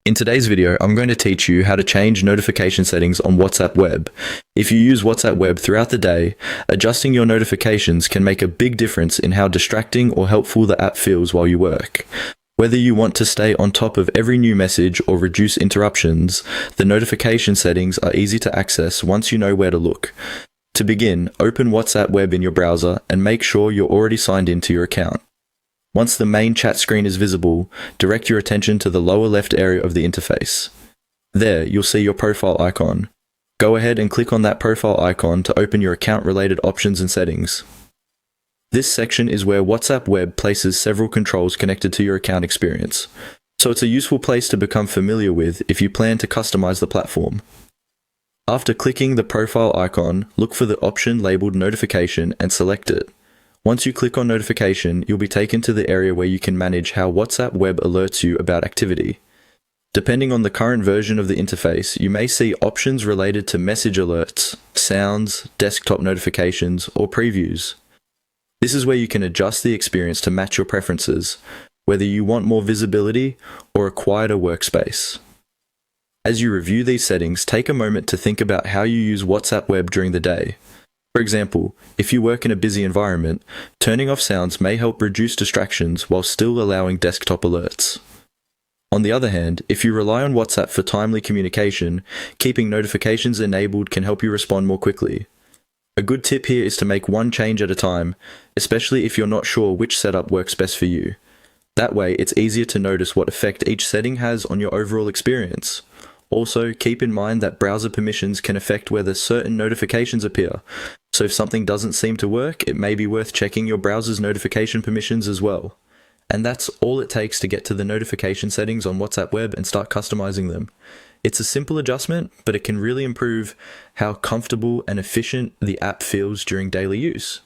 In today's video, I'm going to teach you how to change notification settings on WhatsApp Web. If you use WhatsApp Web throughout the day, adjusting your notifications can make a big difference in how distracting or helpful the app feels while you work. Whether you want to stay on top of every new message or reduce interruptions, the notification settings are easy to access once you know where to look. To begin, open WhatsApp Web in your browser and make sure you're already signed into your account. Once the main chat screen is visible, direct your attention to the lower left area of the interface. There, you'll see your profile icon. Go ahead and click on that profile icon to open your account-related options and settings. This section is where WhatsApp Web places several controls connected to your account experience, so it's a useful place to become familiar with if you plan to customize the platform. After clicking the profile icon, look for the option labeled Notification and select it. Once you click on Notification, you'll be taken to the area where you can manage how WhatsApp Web alerts you about activity. Depending on the current version of the interface, you may see options related to message alerts, sounds, desktop notifications, or previews. This is where you can adjust the experience to match your preferences, whether you want more visibility or a quieter workspace. As you review these settings, take a moment to think about how you use WhatsApp Web during the day. For example, if you work in a busy environment, turning off sounds may help reduce distractions while still allowing desktop alerts. On the other hand, if you rely on WhatsApp for timely communication, keeping notifications enabled can help you respond more quickly. A good tip here is to make one change at a time, especially if you're not sure which setup works best for you. That way, it's easier to notice what effect each setting has on your overall experience. Also, keep in mind that browser permissions can affect whether certain notifications appear, so if something doesn't seem to work, it may be worth checking your browser's notification permissions as well. And that's all it takes to get to the notification settings on WhatsApp Web and start customizing them. It's a simple adjustment, but it can really improve how comfortable and efficient the app feels during daily use.